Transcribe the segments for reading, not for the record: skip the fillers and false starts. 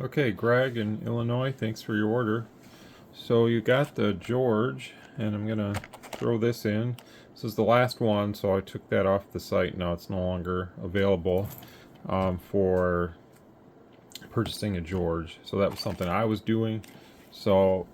Okay, Greg in Illinois, thanks for your order. So you got the George, and I'm gonna throw this in. This is the last one, so I took that off the site. Now it's no longer available for purchasing a George. So that was something I was doing. So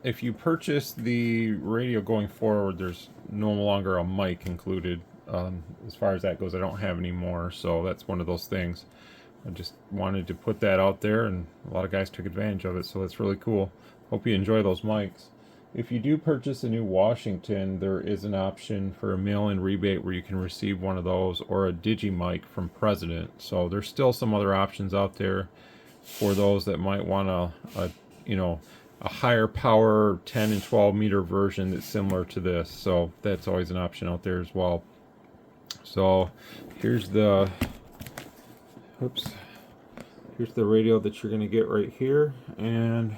if you purchase the radio going forward, there's no longer a mic included. As far as that goes, I don't have any more, so that's one of those things. I just wanted to put that out there, and a lot of guys took advantage of it, so it's really cool. Hope you enjoy those mics. If you do purchase a new Washington, there is an option for a mail-in rebate where you can receive one of those or a DigiMic from President. So there's still some other options out there for those that might want a higher power 10 and 12 meter version that's similar to this. So that's always an option out there as well. So here's the here's the radio that you're going to get right here, and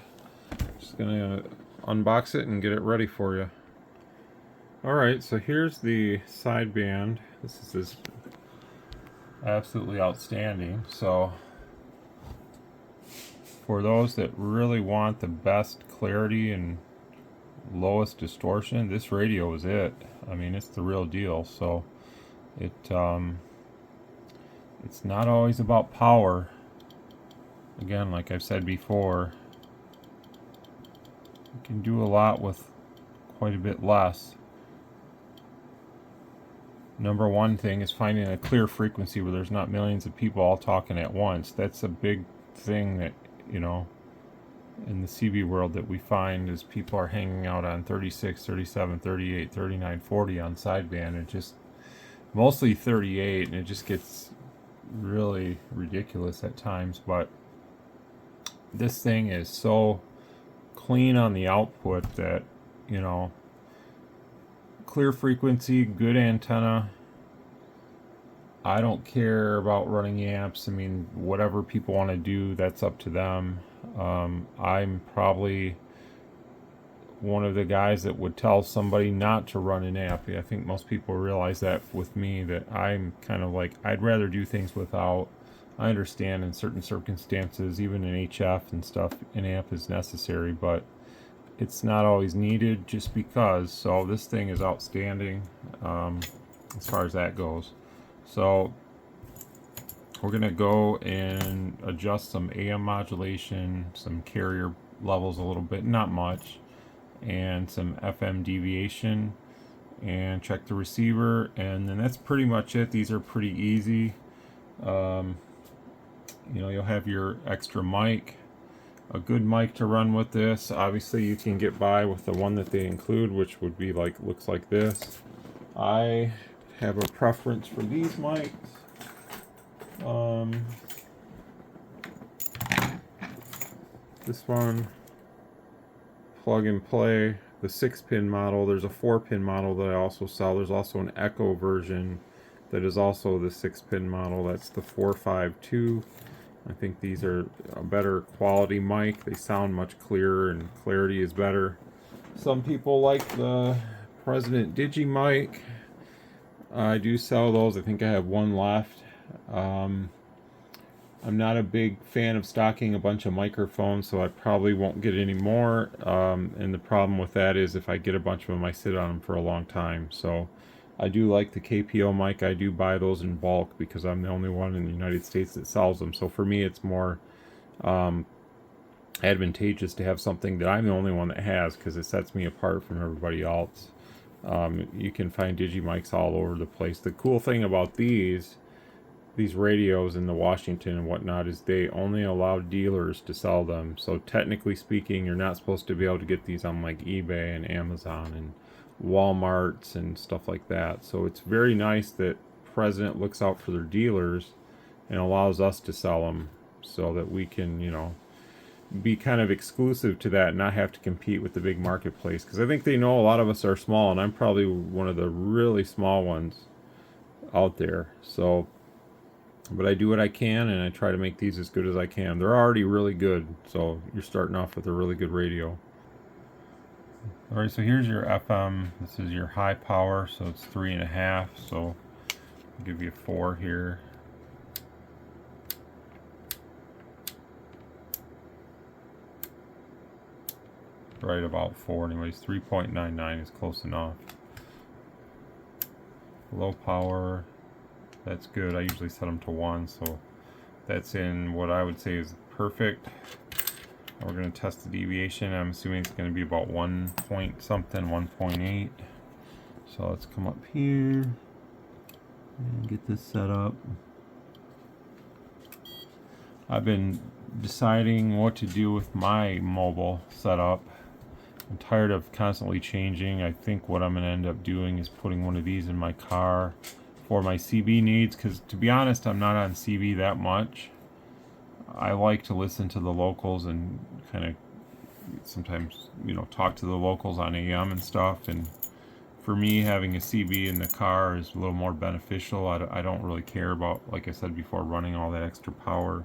just going to unbox it and get it ready for you. Alright, so here's the sideband. This is absolutely outstanding. So for those that really want the best clarity and lowest distortion, this radio is it. I mean, it's the real deal. So it's not always about power. Again, like I've said before, you can do a lot with quite a bit less. Number one thing is finding a clear frequency where there's not millions of people all talking at once. That's a big thing that, in the CB world that we find is people are hanging out on 36, 37, 38, 39, 40 on sideband. It just, mostly 38, and it just gets really ridiculous at times. But this thing is so clean on the output that, clear frequency, good antenna. I don't care about running amps. I mean, whatever people want to do, that's up to them. I'm probably one of the guys that would tell somebody not to run an amp. I think most people realize that with me, that I'm kind of like, I'd rather do things without. I understand in certain circumstances, even in HF and stuff, an amp is necessary, but it's not always needed just because. So this thing is outstanding as far as that goes. So we're going to go and adjust some AM modulation, some carrier levels a little bit, not much, and some FM deviation, and check the receiver, and then that's pretty much it. These are pretty easy. You'll have your extra mic, a good mic to run with this. Obviously you can get by with the one that they include, which would be looks like this. I have a preference for these mics. This one, plug and play, the 6-pin model. There's a 4-pin model that I also sell. There's also an Echo version that is also the 6-pin model. That's the 452. I think these are a better quality mic. They sound much clearer and clarity is better. Some people like the President DigiMic. I do sell those. I think I have one left. I'm not a big fan of stocking a bunch of microphones, so I probably won't get any more. And the problem with that is if I get a bunch of them, I sit on them for a long time. So I do like the KPO mic. I do buy those in bulk because I'm the only one in the United States that sells them. So for me, it's more advantageous to have something that I'm the only one that has, because it sets me apart from everybody else. You can find DigiMics all over the place. The cool thing about these radios in the Washington and whatnot is they only allow dealers to sell them. So technically speaking, you're not supposed to be able to get these on like eBay and Amazon and Walmarts and stuff like that. So it's very nice that President looks out for their dealers and allows us to sell them, so that we can, be kind of exclusive to that and not have to compete with the big marketplace. Because I think they know a lot of us are small, and I'm probably one of the really small ones out there. So, but I do what I can, and I try to make these as good as I can. They're already really good, so you're starting off with a really good radio. Alright, so here's your FM. This is your high power, so it's 3.5. So I'll give you 4 here. right about 4 anyways. 3.99 is close enough. Low power, that's good. I usually set them to 1, so that's in what I would say is perfect. We're going to test the deviation. I'm assuming it's going to be about 1 point something, 1.8. So let's come up here and get this set up. I've been deciding what to do with my mobile setup. I'm tired of constantly changing. I think what I'm going to end up doing is putting one of these in my car for my CB needs, because to be honest, I'm not on CB that much. I like to listen to the locals and kind of sometimes, you know, talk to the locals on AM and stuff. And for me, having a CB in the car is a little more beneficial. I don't really care about, like I said before, running all that extra power.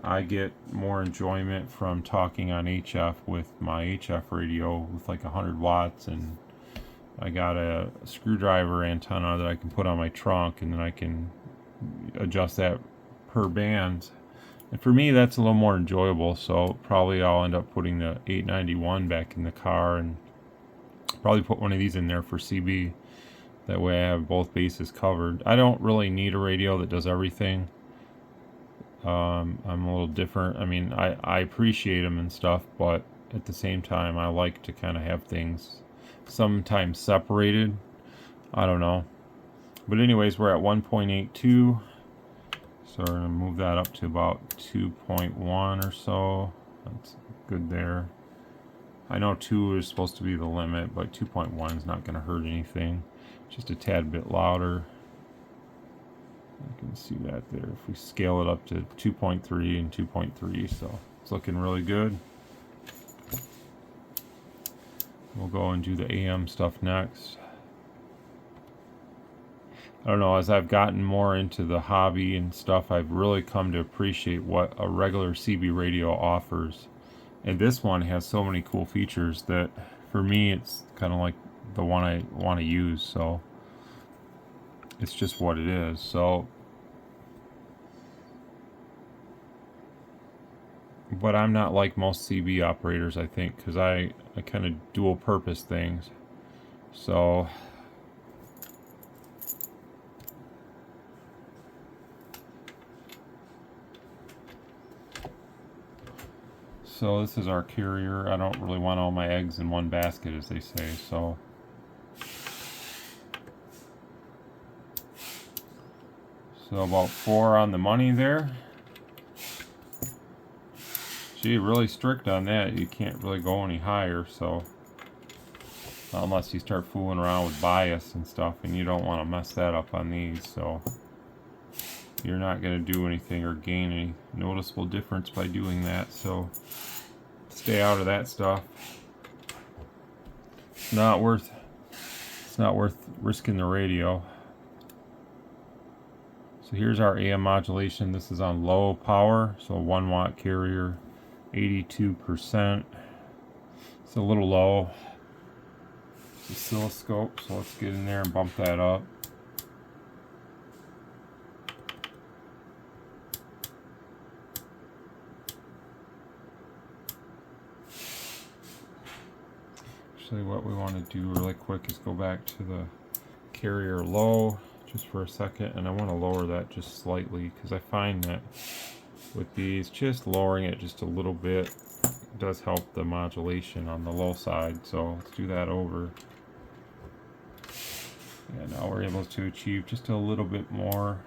I get more enjoyment from talking on HF with my HF radio with like 100 watts, and I got a screwdriver antenna that I can put on my trunk, and then I can adjust that per band. And for me, that's a little more enjoyable, so probably I'll end up putting the 891 back in the car and probably put one of these in there for CB. That way I have both bases covered. I don't really need a radio that does everything. I'm a little different. I mean, I appreciate them and stuff, but at the same time, I like to kind of have things sometimes separated. I don't know. But anyways, we're at 1.82. So we're going to move that up to about 2.1 or so. That's good there. I know 2 is supposed to be the limit, but 2.1 is not going to hurt anything. Just a tad bit louder. You can see that there. If we scale it up to 2.3 and 2.3, so it's looking really good. We'll go and do the AM stuff next. I don't know, as I've gotten more into the hobby and stuff, I've really come to appreciate what a regular CB radio offers. And this one has so many cool features that for me it's kind of like the one I want to use, so it's just what it is. So, but I'm not like most CB operators, I think, because I kind of dual purpose things. So this is our carrier. I don't really want all my eggs in one basket, as they say, so about 4 on the money there. Gee, really strict on that. You can't really go any higher, so unless you start fooling around with bias and stuff, and you don't want to mess that up on these, so you're not going to do anything or gain any noticeable difference by doing that, so stay out of that stuff. It's not worth risking the radio. So here's our AM modulation. This is on low power, so 1 watt carrier, 82%. It's a little low. It's oscilloscope, so let's get in there and bump that up. Actually, what we want to do really quick is go back to the carrier low just for a second, and I want to lower that just slightly, because I find that with these, just lowering it just a little bit does help the modulation on the low side. So let's do that over. And now we're able to achieve just a little bit more.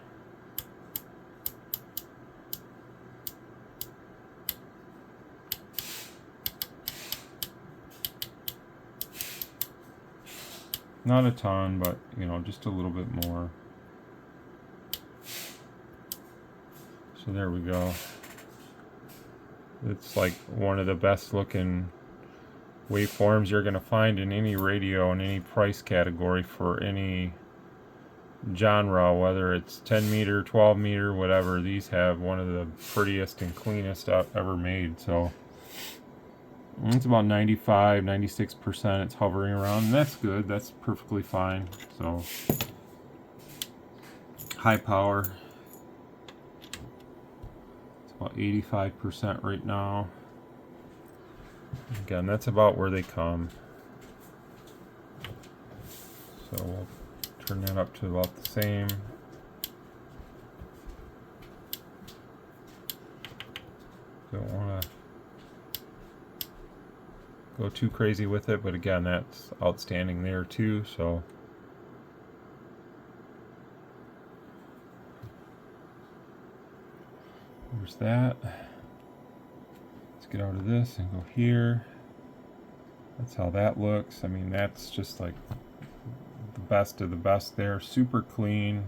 Not a ton, but you know, just a little bit more. So there we go. It's like one of the best looking waveforms you're going to find in any radio in any price category for any genre, whether it's 10 meter, 12 meter, whatever. These have one of the prettiest and cleanest ever made. So it's about 95, 96% it's hovering around, and that's good. That's perfectly fine. So high power, it's about 85% right now. Again, that's about where they come. So we'll turn that up to about the same. Don't want to go too crazy with it, but again, that's outstanding there too. So there's that. Let's get out of this and go here. That's how that looks. I mean, that's just like the best of the best there. Super clean.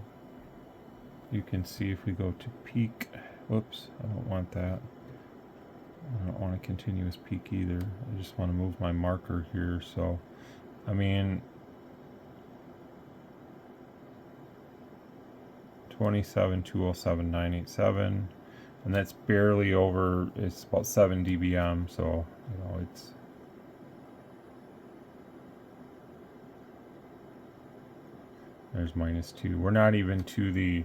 You can see if we go to peak. Whoops, I don't want that. I don't want a continuous peak either. I just want to move my marker here. So, I mean, 27,207,987, and that's barely over. It's about 7 dBm. So, you know, it's there's -2. We're not even to the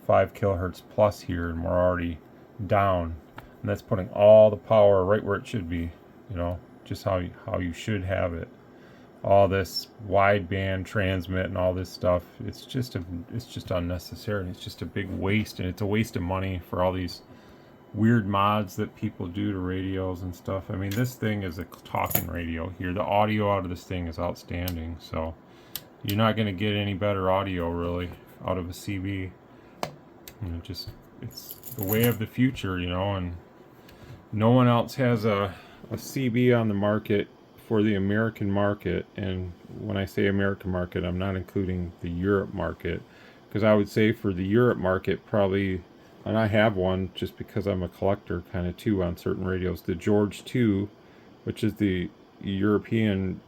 5 kilohertz plus here, and we're already down. And that's putting all the power right where it should be, you know, just how you should have it. All this wideband transmit and all this stuff, it's just unnecessary. It's just a big waste, and it's a waste of money for all these weird mods that people do to radios and stuff. I mean, this thing is a talking radio here. The audio out of this thing is outstanding, so you're not going to get any better audio really out of a CB. You know, just it's the way of the future, you know, and no one else has a CB on the market for the American market. And when I say American market, I'm not including the Europe market, because I would say for the Europe market, probably, and I have one just because I'm a collector kind of too on certain radios, the George 2, which is the European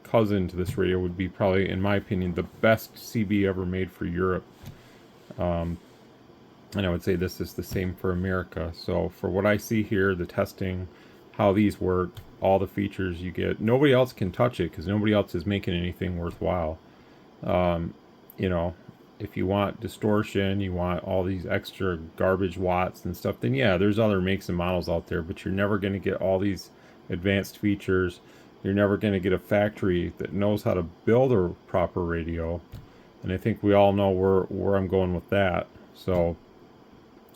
cousin to this radio, would be probably, in my opinion, the best CB ever made for Europe. And I would say this is the same for America. So for what I see here, the testing, how these work, all the features you get, nobody else can touch it because nobody else is making anything worthwhile. You know, if you want distortion, you want all these extra garbage watts and stuff, then yeah, there's other makes and models out there, but you're never going to get all these advanced features. You're never going to get a factory that knows how to build a proper radio. And I think we all know where I'm going with that. So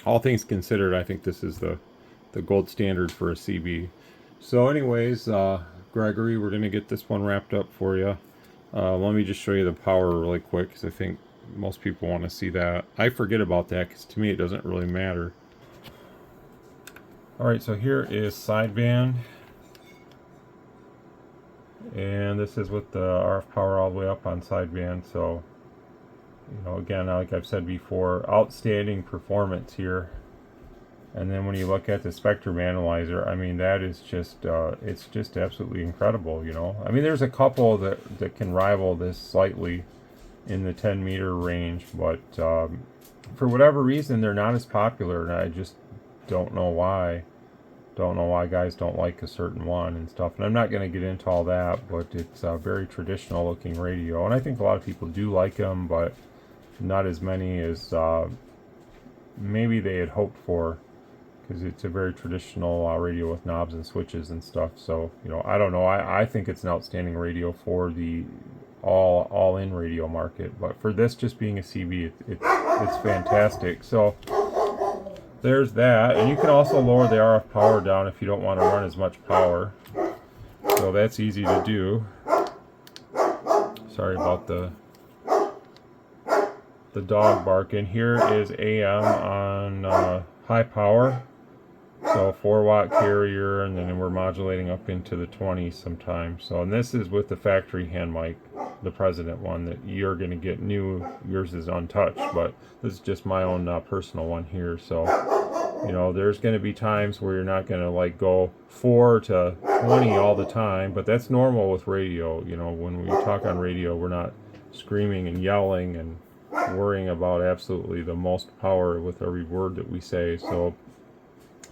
all things considered, I think this is the gold standard for a CB. So anyways, Gregory, we're going to get this one wrapped up for you. Let me just show you the power really quick, because I think most people want to see that. I forget about that because to me it doesn't really matter. Alright, so here is sideband. And this is with the RF power all the way up on sideband. So, you know, again, like I've said before, outstanding performance here. And then when you look at the spectrum analyzer, I mean, that is just, it's just absolutely incredible, you know. I mean, there's a couple that can rival this slightly in the 10 meter range, but for whatever reason, they're not as popular, and I just don't know why. Don't know why guys don't like a certain one and stuff. And I'm not going to get into all that, but it's a very traditional looking radio. And I think a lot of people do like them, but not as many as maybe they had hoped for, because it's a very traditional radio with knobs and switches and stuff. So, you know, I don't know. I think it's an outstanding radio for the all-in radio market. But for this just being a CB, it's fantastic. So there's that. And you can also lower the RF power down if you don't want to run as much power. So that's easy to do. Sorry about the dog barking. Here is AM on high power. So 4-watt carrier, and then we're modulating up into the 20s sometimes. So, and this is with the factory hand mic, the President one that you're going to get new. Yours is untouched, but this is just my own personal one here. So, you know, there's going to be times where you're not going to like go 4 to 20 all the time, but that's normal with radio. You know, when we talk on radio, we're not screaming and yelling and worrying about absolutely the most power with every word that we say. So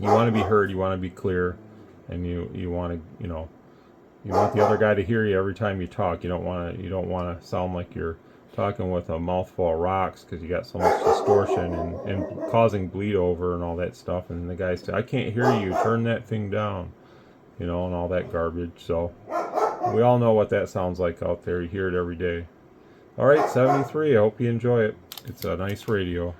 you want to be heard, you want to be clear, and you want to, you know, you want the other guy to hear you every time you talk. You don't want to sound like you're talking with a mouthful of rocks because you got so much distortion and causing bleed over and all that stuff. And the guy said, "I can't hear you. Turn that thing down." you know, and all that garbage. So we all know what that sounds like out there. You hear it every day. All right, 73. I hope you enjoy it. It's a nice radio.